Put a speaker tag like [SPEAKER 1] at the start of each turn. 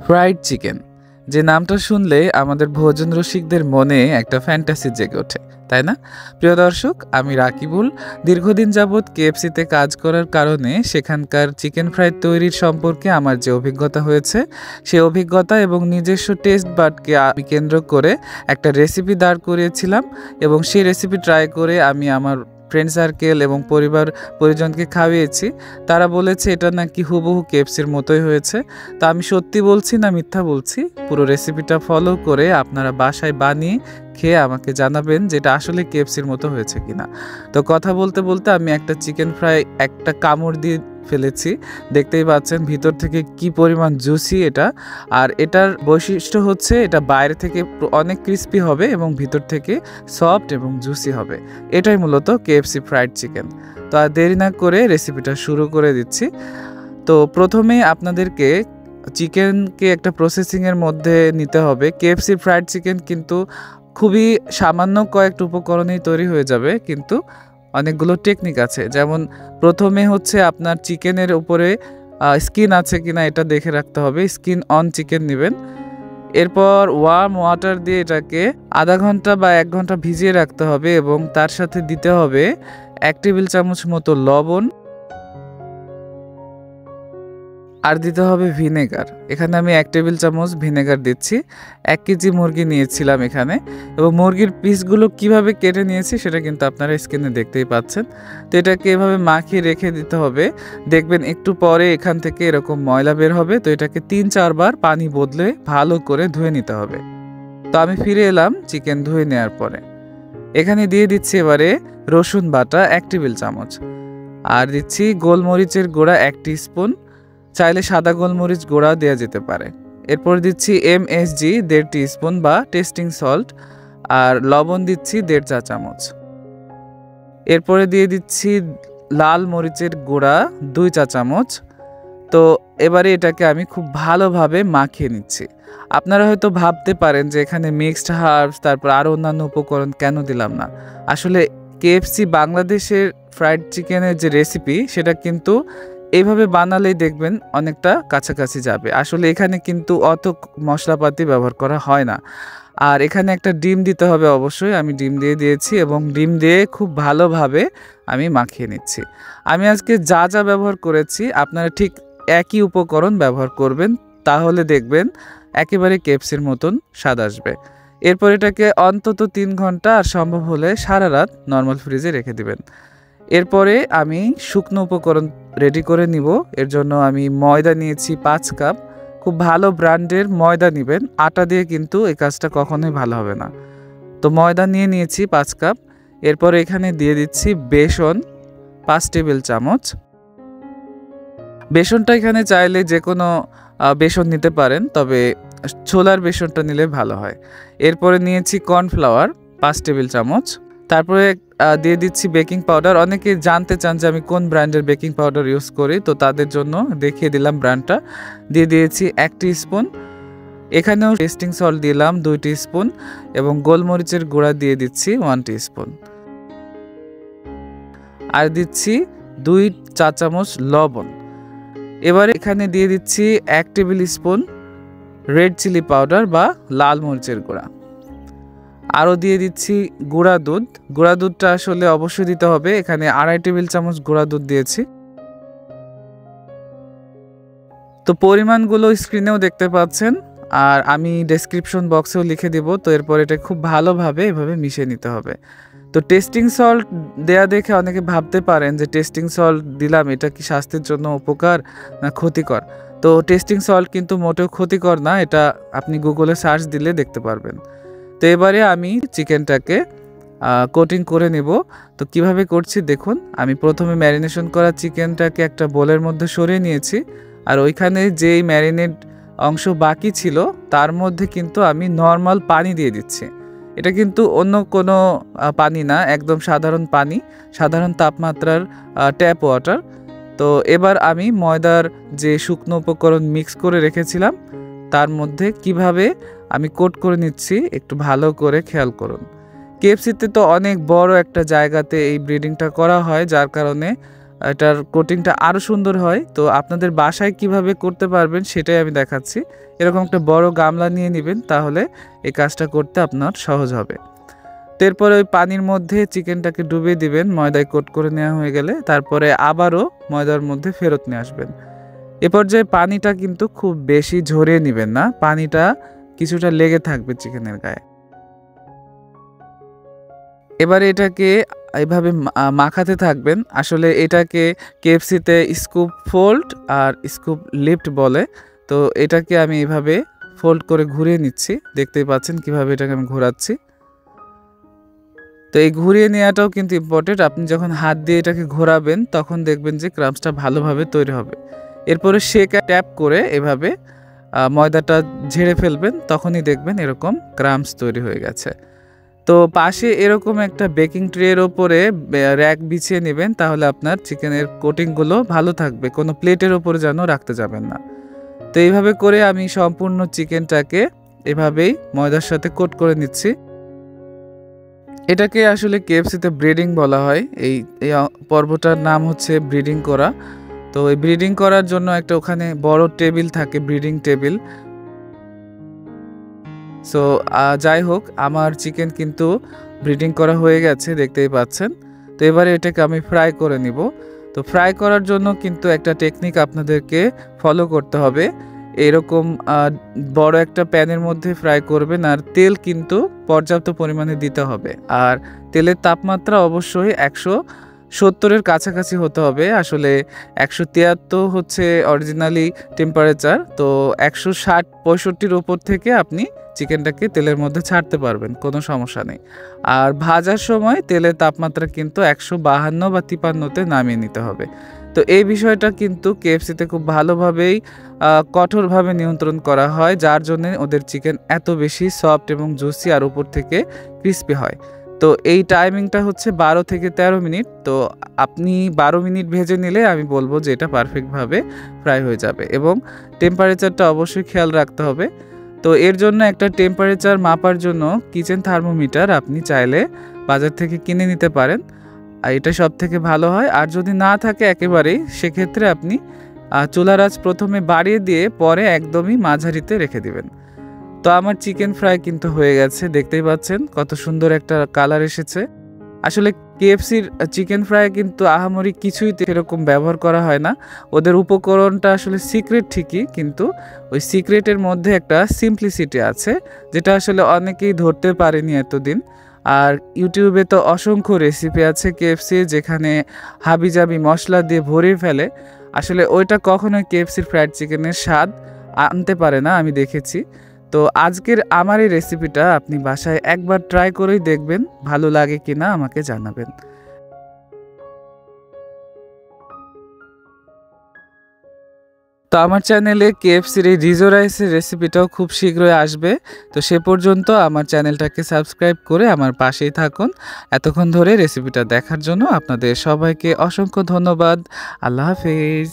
[SPEAKER 1] Fried chicken, যে নামটা শুনলে আমাদের ভোজন রসিকদের মনে একটা ফ্যান্টাসি জেগে ওঠে, তাই না? প্রিয় দর্শক, আমি রাকিবুল। দীর্ঘদিন যাবৎ কেএফসিতে কাজ করার কারণে সেখানকার চিকেন ফ্রাই তৈরির সম্পর্কে আমার যে অভিজ্ঞতা হয়েছে, সেই অভিজ্ঞতা এবং নিজস্ব টেস্ট বাডকে আমি কেন্দ্র করে একটা রেসিপি দাঁড় করিয়েছিলাম এবং সেই রেসিপি ট্রাই করে আমি আমার ফ্রেন্ড সার্কেল এবং পরিজনকে খাওয়িয়েছি। তারা বলেছে এটা নাকি হুবহু কেএফসির মতোই হয়েছে। তো আমি সত্যি বলছি না মিথ্যা বলছি, পুরো রেসিপিটা ফলো করে আপনারা বাসায় বানিয়ে খেয়ে আমাকে জানাবেন যে এটা আসলে কেএফসির মতো হয়েছে কিনা। তো কথা বলতে বলতে আমি একটা চিকেন ফ্রাই একটা কামড় দিয়ে ফেলেছি। দেখতেই পাচ্ছেন ভিতর থেকে কি পরিমাণ জুসি এটা। আর এটার বৈশিষ্ট্য হচ্ছে এটা বাইরে থেকে অনেক ক্রিস্পি হবে এবং ভিতর থেকে সফট এবং জুসি হবে। এটাই মূলত কেএফসি ফ্রাইড চিকেন। তো আর দেরি না করে রেসিপিটা শুরু করে দিচ্ছি। তো প্রথমে আপনাদেরকে চিকেনকে একটা প্রসেসিংয়ের মধ্যে নিতে হবে। কেএফসি ফ্রাইড চিকেন কিন্তু খুবই সামান্য কয়েকটা উপকরণেই তৈরি হয়ে যাবে, কিন্তু অনেকগুলো টেকনিক আছে। যেমন প্রথমে হচ্ছে আপনার চিকেনের উপরে স্কিন আছে কিনা এটা দেখে রাখতে হবে। স্কিন অন চিকেন নেবেন। এরপর ওয়ার্ম ওয়াটার দিয়ে এটাকে আধা ঘন্টা বা 1 ঘন্টা ভিজিয়ে রাখতে হবে এবং তার সাথে দিতে হবে 1 টেবিল চামচ মতো লবণ, আর দিতে হবে ভিনেগার। এখানে আমি 1 টেবিল চামচ ভিনেগার দিচ্ছি। 1 কেজি মুরগি নিয়েছিলাম এখানে, এবং মুরগির পিসগুলো কিভাবে কেটে নিয়েছি সেটা কিন্তু আপনারা স্ক্রিনে দেখতেই পাচ্ছেন। তো এটাকে এভাবে মাখিয়ে রেখে দিতে হবে। দেখবেন একটু পরে এখান থেকে এরকম ময়লা বের হবে। তো এটাকে 3-4 বার পানি বদলে ভালো করে ধুয়ে নিতে হবে। তো আমি ফিরে এলাম চিকেন ধুয়ে নেওয়ার পরে। এখানে দিয়ে দিচ্ছি এবারে রসুন বাটা 1 টেবিল চামচ, আর দিচ্ছি গোলমরিচের গুঁড়া 1 টিস্পুন। চাইলে সাদা গোলমরিচ গুঁড়া দেওয়া যেতে পারে। এরপর দিচ্ছি এমএসজি 1.5 টিস্পুন বা টেস্টিং সল্ট, আর লবণ দিচ্ছি 1.5 চা চামচ। এরপরে দিয়ে দিচ্ছি লাল মরিচের গুঁড়া 2 চা চামচ। তো এবারে এটাকে আমি খুব ভালোভাবে মাখিয়ে নিচ্ছি। আপনারা হয়তো ভাবতে পারেন যে এখানে মিক্সড হার্বস তারপর আরও অন্যান্য উপকরণ কেন দিলাম না। আসলে কেএফসি বাংলাদেশের ফ্রাইড চিকেনের যে রেসিপি সেটা কিন্তু এইভাবে বানালেই দেখবেন অনেকটা কাছাকাছি যাবে। আসলে এখানে কিন্তু অত মশলাপাতি ব্যবহার করা হয় না। আর এখানে একটা ডিম দিতে হবে অবশ্যই। আমি ডিম দিয়ে দিয়েছি এবং ডিম দিয়ে খুব ভালোভাবে আমি মাখিয়ে নিচ্ছি। আমি আজকে যা যা ব্যবহার করেছি আপনারা ঠিক একই উপকরণ ব্যবহার করবেন, তাহলে দেখবেন একেবারে কেএফসির মতন স্বাদ আসবে। এরপর এটাকে অন্তত 3 ঘন্টা আর সম্ভব হলে সারা রাত নর্মাল ফ্রিজে রেখে দিবেন। এরপরে আমি শুকনো উপকরণ রেডি করে নিব। এর জন্য আমি ময়দা নিয়েছি 5 কাপ। খুব ভালো ব্র্যান্ডের ময়দা নেবেন, আটা দিয়ে কিন্তু এই কাজটা কখনোই ভালো হবে না। তো ময়দা নিয়েছি 5 কাপ। এরপর এখানে দিয়ে দিচ্ছি বেসন 5 টেবিল চামচ। বেসনটা এখানে চাইলে যে কোনো বেসন নিতে পারেন, তবে ছোলার বেসনটা নিলে ভালো হয়। এরপরে নিয়েছি কর্নফ্লাওয়ার 5 টেবিল চামচ। তারপরে দিয়ে দিচ্ছি বেকিং পাউডার। অনেকে জানতে চান যে আমি কোন ব্র্যান্ডের বেকিং পাউডার ইউজ করি, তো তাদের জন্য দেখিয়ে দিলাম ব্র্যান্ডটা। দিয়ে দিয়েছি 1 টিস্পুন। এখানেও টেস্টিং সল্ট দিলাম 2 টিস্পুন এবং গোলমরিচের গুঁড়া দিয়ে দিচ্ছি 1 টিস্পুন, আর দিচ্ছি 2 চা চামচ লবণ। এবার এখানে দিয়ে দিচ্ছি 1 tablespoon red chilli powder বা লাল মরিচের গুঁড়া। আরও দিয়ে দিচ্ছি গুঁড়া দুধ। গুঁড়া দুধটা আসলে অবশ্যই দিতে হবে। এখানে 2.5 টেবিল চামচ গুঁড়া দুধ দিয়েছি। তো পরিমাণগুলো স্ক্রিনেও দেখতে পাচ্ছেন, আর আমি ডেসক্রিপশন বক্সেও লিখে দিব। তো এরপর এটা খুব ভালোভাবে এভাবে মিশিয়ে নিতে হবে। তো টেস্টিং সল্ট দেয়া দেখে অনেকে ভাবতে পারেন যে টেস্টিং সল্ট দিলাম, এটা কি স্বাস্থ্যের জন্য উপকার না ক্ষতিকর? তো টেস্টিং সল্ট কিন্তু মোটেও ক্ষতিকর না, এটা আপনি গুগলে সার্চ দিলে দেখতে পারবেন। তো এবারে আমি চিকেনটাকে কোটিং করে নেব। তো কিভাবে করছি দেখুন। আমি প্রথমে ম্যারিনেশন করা চিকেনটাকে একটা বোলের মধ্যে সরিয়ে নিয়েছি, আর ওইখানে যেই ম্যারিনেট অংশ বাকি ছিল তার মধ্যে কিন্তু আমি নর্মাল পানি দিয়ে দিচ্ছি। এটা কিন্তু অন্য কোনো পানি না, একদম সাধারণ পানি, সাধারণ তাপমাত্রার ট্যাপ ওয়াটার। তো এবার আমি ময়দার যে শুকনো উপকরণ মিক্স করে রেখেছিলাম তার মধ্যে কিভাবে আমি কোট করে নিচ্ছি একটু ভালো করে খেয়াল করুন। কেএফসিতে তো অনেক বড় একটা জায়গাতে এই ব্রিডিংটা করা হয়, যার কারণে এটার কোটিংটা আরও সুন্দর হয়। তো আপনাদের বাসায় কিভাবে করতে পারবেন সেটাই আমি দেখাচ্ছি। এরকম একটা বড় গামলা নিয়ে নেবেন, তাহলে এই কাজটা করতে আপনার সহজ হবে। এরপরে ওই পানির মধ্যে চিকেনটাকে ডুবিয়ে দিবেন, ময়দায় কোট করে নেওয়া হয়ে গেলে তারপরে আবারও ময়দার মধ্যে ফেরত নিয়ে আসবেন। এ পর্যায়ে পানিটা কিন্তু খুব বেশি ঝরিয়ে নেবেন না, পানিটা কিছুটা লেগে থাকবে চিকেনের গায়ে। এবারে এটাকে এইভাবে মাখাতে থাকবেন। আসলে এটাকে কেএফসিতে স্কুপ ফোল্ড আর স্কুপ লিফট বলে। তো এটাকে আমি এইভাবে ফোল্ড করে ঘুরিয়ে নিচ্ছি, দেখতেই পাচ্ছেন কিভাবে এটাকে আমি ঘোরাচ্ছি। তো এই ঘুরিয়ে নেওয়াটাও কিন্তু ইম্পর্টেন্ট। আপনি যখন হাত দিয়ে এটাকে ঘোরাবেন তখন দেখবেন যে ক্রাম্বসটা ভালোভাবে তৈরি হবে। এরপরে শেকা ট্যাপ করে এভাবে ময়দাটা ঝেড়ে ফেলবেন, তখনই দেখবেন এরকম ক্রাম্বস তৈরি হয়ে গেছে। তো পাশে এরকম একটা বেকিং ট্রের ওপরে র্যাক বিছিয়ে নেবেন, তাহলে আপনার চিকেনের কোটিংগুলো ভালো থাকবে, কোনো প্লেটের ওপরে যেন রাখতে যাবেন না। তো এইভাবে করে আমি সম্পূর্ণ চিকেনটাকে এভাবেই ময়দার সাথে কোট করে নিচ্ছি। এটাকে আসলে কেএফসিতে ব্রিডিং বলা হয়। এই পর্বটার নাম হচ্ছে ব্রিডিং করা। তো এই ব্রিডিং করার জন্য একটা ওখানে বড় টেবিল থাকে, ব্রিডিং টেবিল। সো যাই হোক, আমার চিকেন কিন্তু ব্রিডিং করা হয়ে গেছে, দেখতেই পাচ্ছেন। তো এবারে এটাকে আমি ফ্রাই করে নিব। তো ফ্রাই করার জন্য কিন্তু একটা টেকনিক আপনাদেরকে ফলো করতে হবে। এরকম বড় একটা প্যানের মধ্যে ফ্রাই করবেন, আর তেল কিন্তু পর্যাপ্ত পরিমাণে দিতে হবে। আর তেলের তাপমাত্রা অবশ্যই 170-এর কাছাকাছি হতে হবে। আসলে 173 হচ্ছে অরিজিনালি টেম্পারেচার। তো 160-65-র উপর থেকে আপনি চিকেনটাকে তেলের মধ্যে ছাড়তে পারবেন, কোনো সমস্যা নেই। আর ভাজার সময় তেলের তাপমাত্রা কিন্তু 152 বা 53-তে নামিয়ে নিতে হবে। তো এই বিষয়টা কিন্তু কেএফসিতে খুব ভালোভাবেই কঠোরভাবে নিয়ন্ত্রণ করা হয়, যার জন্য ওদের চিকেন এত বেশি সফট এবং জুসি আর উপর থেকে ক্রিস্পি হয়। তো এই টাইমিংটা হচ্ছে 12 থেকে 13 মিনিট। তো আপনি 12 মিনিট ভেজে নিলে আমি বলবো যে এটা পারফেক্টভাবে ফ্রাই হয়ে যাবে, এবং টেম্পারেচারটা অবশ্যই খেয়াল রাখতে হবে। তো এর জন্য একটা টেম্পারেচার মাপার জন্য কিচেন থার্মোমিটার আপনি চাইলে বাজার থেকে কিনে নিতে পারেন, আর এটা সব থেকে ভালো হয়। আর যদি না থাকে একেবারেই, সেক্ষেত্রে আপনি চুলার আঁচ প্রথমে বাড়িয়ে দিয়ে পরে একদমই মাঝারিতে রেখে দিবেন। তো আমার চিকেন ফ্রাই কিন্তু হয়ে গেছে, দেখতেই পাচ্ছেন কত সুন্দর একটা কালার এসেছে। আসলে কেএফসির চিকেন ফ্রাই কিন্তু আহামরি কিছুই এরকম ব্যবহার করা হয় না। ওদের উপকরণটা আসলে সিক্রেট ঠিকই, কিন্তু ওই সিক্রেটের মধ্যে একটা সিম্পলিসিটি আছে, যেটা আসলে অনেকেই ধরতে পারেনি এতদিন। আর ইউটিউবে তো অসংখ্য রেসিপি আছে কেএফসি, যেখানে হাবিজাবি মশলা দিয়ে ভরিয়ে ফেলে। আসলে ওইটা কখনোই কেএফসির ফ্রাইড চিকেনের স্বাদ আনতে পারে না, আমি দেখেছি। তো আজকের আমার এই রেসিপিটা আপনি বাসায় একবার ট্রাই করেই দেখবেন, ভালো লাগে কিনা আমাকে জানাবেন। তো আমার চ্যানেলে কেএফসির এই রিজো রাইসের রেসিপিটাও খুব শীঘ্রই আসবে। তো সে পর্যন্ত আমার চ্যানেলটাকে সাবস্ক্রাইব করে আমার পাশেই থাকুন। এতক্ষণ ধরে রেসিপিটা দেখার জন্য আপনাদের সবাইকে অসংখ্য ধন্যবাদ। আল্লাহ হাফেজ।